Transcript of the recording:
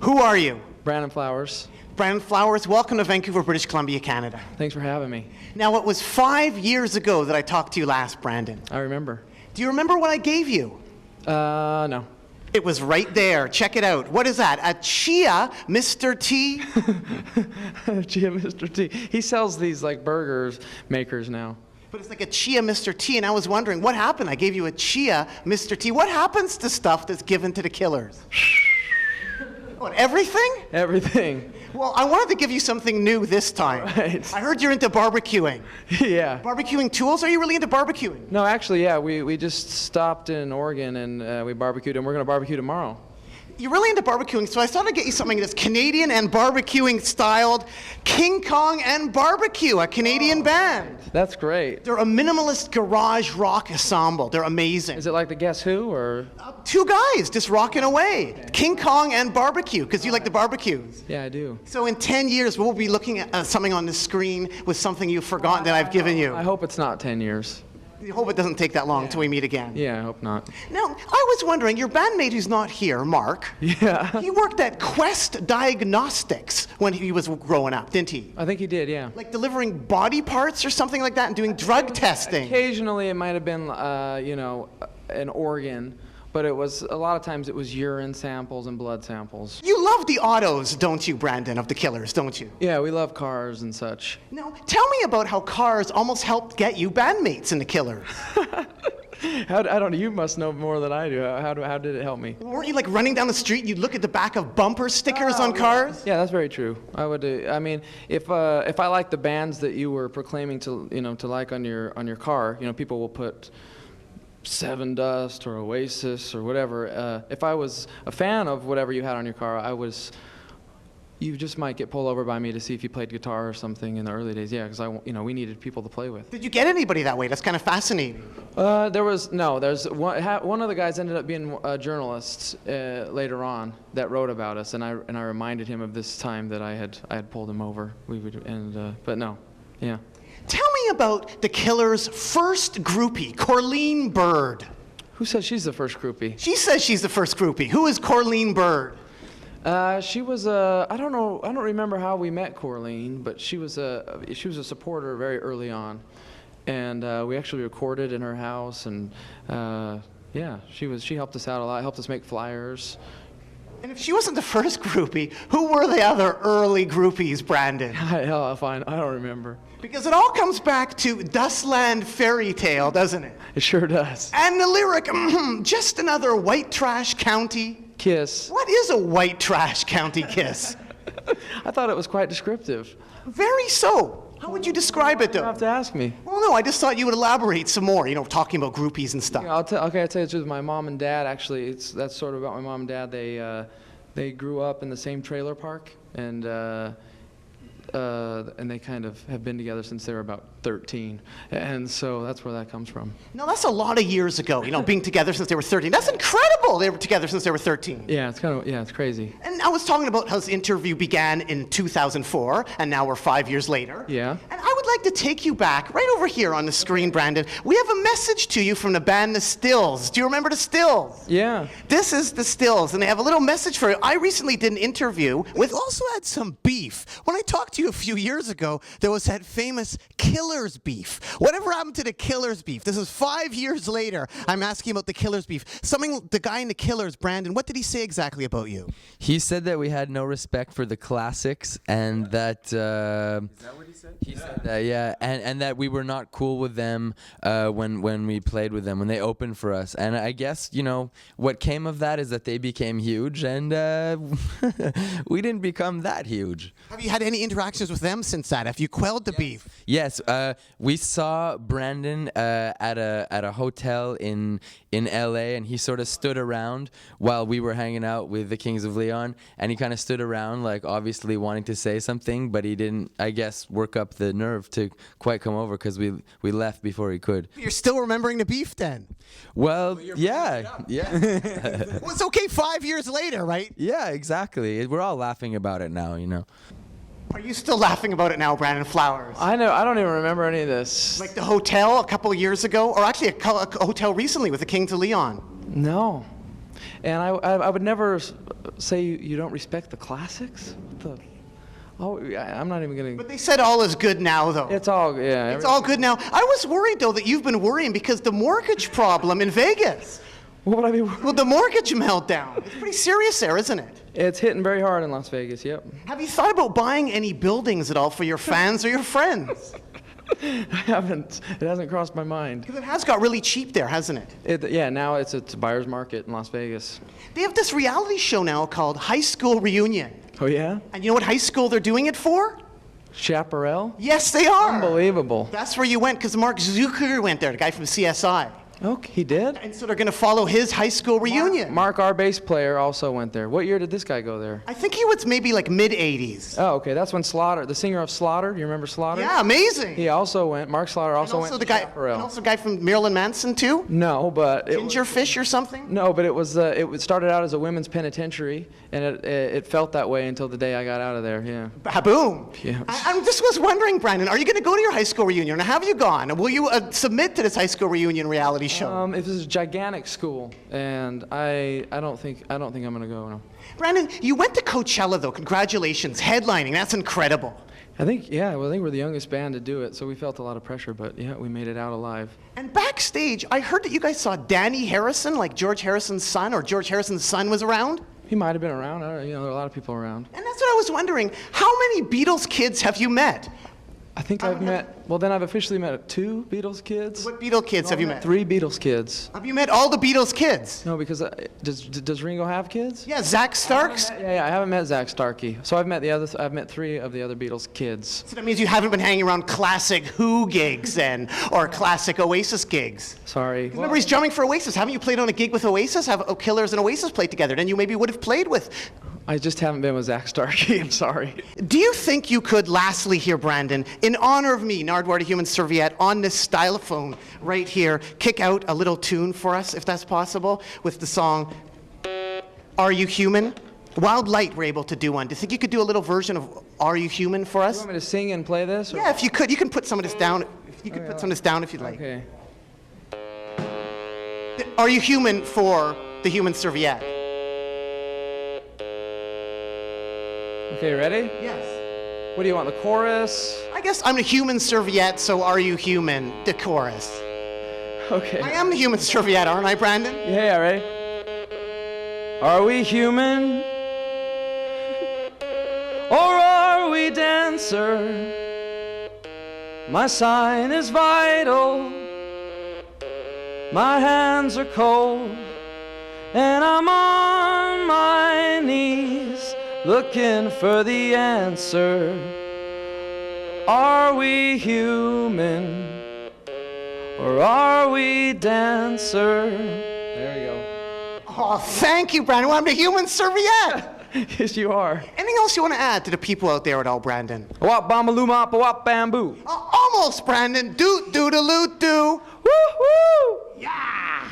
Who are you? Brandon Flowers. Brandon Flowers, welcome to Vancouver, British Columbia, Canada. Thanks for having me. Now, it was 5 years ago that I talked to you last, Brandon. I remember. Do you remember what I gave you? No. It was right there. Check it out. What is that? A Chia Mr. T? Chia Mr. T. He sells these like burgers makers now. But it's like a Chia Mr. T, and I was wondering, what happened? I gave you a Chia Mr. T. What happens to stuff that's given to the killers? What, everything? Everything. Well, I wanted to give you something new this time. Right. I heard you're into barbecuing. Yeah. Barbecuing tools? Are you really into barbecuing? No, actually, yeah. We just stopped in Oregon and we barbecued, and we're going to barbecue tomorrow. You're really into barbecuing, so I thought I'd get you something that's Canadian and barbecuing styled. King Kong and Barbecue, a Canadian band. That's great. They're a minimalist garage rock ensemble. They're amazing. Is it like the Guess Who or? Two guys just rocking away. King Kong and Barbecue, because you like the barbecues. Yeah, I do. So in 10 years, we'll be looking at something on the screen with something you've forgotten that I've given you. I hope it's not 10 years. I hope it doesn't take that long until we meet again. Yeah, I hope not. Now, I was wondering, your bandmate who's not here, Mark, Yeah. he worked at Quest Diagnostics when he was growing up, didn't he? I think he did, yeah. Like delivering body parts or something like that and doing drug testing. Occasionally it might have been, an organ, but it was, a lot of times it was urine samples and blood samples. You love the autos, don't you, Brandon, of the Killers, don't you? Yeah, we love cars and such. Now, tell me about how cars almost helped get you bandmates in the Killers. I don't know, you must know more than I do. How did it help me? Weren't you like running down the street and you'd look at the back of bumper stickers on cars? Yeah, that's very true. I would. I mean, if I like the bands that you were proclaiming to like on your car, people will put Seven Dust or Oasis or whatever. If I was a fan of whatever you had on your car, you just might get pulled over by me to see if you played guitar or something in the early days. Yeah, because we needed people to play with. Did you get anybody that way? That's kind of fascinating. There's one of the guys ended up being a journalist later on that wrote about us, and I reminded him of this time that I had pulled him over. But no, yeah. Tell me about the Killers' first groupie, Corleen Bird. Who says she's the first groupie? She says she's the first groupie. Who is Corleen Bird? She was I don't know. I don't remember how we met Corleen, but she was a supporter very early on, and we actually recorded in her house, and she helped us out a lot. Helped us make flyers. And if she wasn't the first groupie, who were the other early groupies, Brandon? Hell, fine. I don't remember. Because it all comes back to Dustland Fairy Tale, doesn't it? It sure does. And the lyric, just another white trash county. Kiss. What is a white trash county kiss? I thought it was quite descriptive. Very so. How would you describe it, though? You have to ask me. Well, no, I just thought you would elaborate some more, talking about groupies and stuff. Yeah, I'll tell you the truth. My mom and dad, actually, that's sort of about my mom and dad. They grew up in the same trailer park, and they kind of have been together since they were about 13, and so that's where that comes from. Now, that's a lot of years ago, being together since they were 13. That's incredible, they were together since they were 13. Yeah, it's crazy. And I was talking about how this interview began in 2004, and now we're 5 years later. Yeah. And I would like to take you back, right over here on the screen, Brandon. We have a message to you from the band The Stills. Do you remember The Stills? Yeah. This is The Stills, and they have a little message for you. I recently did an interview with... We've also had some beef. When I talked to you a few years ago, there was that famous Killers beef. Whatever happened to the Killers beef? This is 5 years later. I'm asking about the Killers beef. The guy in the Killers, Brandon, what did he say exactly about you? He said that we had no respect for the classics, and that... Is that what he said? He said that, yeah, and that we were not cool with them when we played with them, when they opened for us. And I guess, what came of that is that they became huge, and we didn't become that huge. Have you had any interactions with them since that? Have you quelled the beef? Yes, we saw Brandon at a hotel in LA, and he sort of stood around while we were hanging out with the Kings of Leon, and he kind of stood around, like, obviously wanting to say something, but he didn't, I guess, work up the nerve to quite come over, because we left before he could. You're still remembering the beef then? Well, yeah. Well, it's okay 5 years later, right? Yeah, exactly. We're all laughing about it now, Are you still laughing about it now, Brandon Flowers? I know. I don't even remember any of this. Like the hotel a couple of years ago, or actually a hotel recently with the Kings of Leon. No. And I would never say you don't respect the classics? What the? Oh, I'm not even gonna. But they said all is good now, though. It's all yeah. It's all good now. I was worried, though, that you've been worrying because the mortgage problem in Vegas. What would I be? Well, the mortgage meltdown. It's pretty serious there, isn't it? It's hitting very hard in Las Vegas. Yep. Have you thought about buying any buildings at all for your fans or your friends? I haven't. It hasn't crossed my mind. Because it has got really cheap there, hasn't it? Yeah, now it's a buyer's market in Las Vegas. They have this reality show now called High School Reunion. Oh yeah? And you know what high school they're doing it for? Chaparral? Yes, they are. Unbelievable. That's where you went, because Mark Zuckerberg went there, the guy from CSI. Okay, he did? And so they're going to follow his high school reunion. Mark, our bass player, also went there. What year did this guy go there? I think he was maybe like mid-'80s. Oh, okay. That's when Slaughter, the singer of Slaughter, do you remember Slaughter? Yeah, amazing. He also went, Mark Slaughter also went the to guy, Chaparral. and also the guy from Marilyn Manson, too? No, but it Ginger Fish or something? No, but it started out as a women's penitentiary, and it felt that way until the day I got out of there. Yeah. Baboom. Yeah. I just was wondering, Brandon, are you going to go to your high school reunion, or have you gone? Will you submit to this high school reunion reality show? It was a gigantic school, and I don't think I'm gonna go. No. Brandon, you went to Coachella, though. Congratulations, headlining. That's incredible. I think we're the youngest band to do it, so we felt a lot of pressure, but yeah, we made it out alive. And backstage, I heard that you guys saw Danny Harrison, like George Harrison's son, or George Harrison's son was around. He might have been around. There are a lot of people around. And that's what I was wondering. How many Beatles kids have you met? I think I've officially met 2 Beatles kids. What Beatles kids have you met? 3 Beatles kids. Have you met all the Beatles kids? No, because does Ringo have kids? Yeah, Zach Starks. Yeah, I haven't met Zach Starkey. So I've met 3 of the other Beatles kids. So that means you haven't been hanging around classic Who gigs then, or classic Oasis gigs. Sorry. Remember, he's drumming for Oasis. Haven't you played on a gig with Oasis? Have Killers and Oasis played together? Then you maybe would have played with. I just haven't been with Zach Starkey. I'm sorry. Do you think you could, lastly here, Brandon, in honor of me, Nardwuar the Human Serviette, on this stylophone right here, kick out a little tune for us, if that's possible, with the song Are You Human? Wild Light were able to do one. Do you think you could do a little version of Are You Human for us? You want me to sing and play this? Or? Yeah, if you could. You can put some of this down. You could put some of this down if you'd like. Okay. Are You Human for the Human Serviette? Okay, ready? Yes. What do you want, the chorus? I guess I'm a human serviette, so are you human? The chorus. Okay. I am the human serviette, aren't I, Brandon? Yeah, ready? Are we human? Or are we dancer? My sign is vital. My hands are cold. And I'm on my knees looking for the answer. Are we human? Or are we dancer? There we go. Oh, thank you, Brandon. Well, I'm the human serviette. Yes, you are. Anything else you want to add to the people out there at all, Brandon? Wop bambaloo wop bamboo. Almost, Brandon. Doot doodaloo doo. Woo-hoo! Yeah.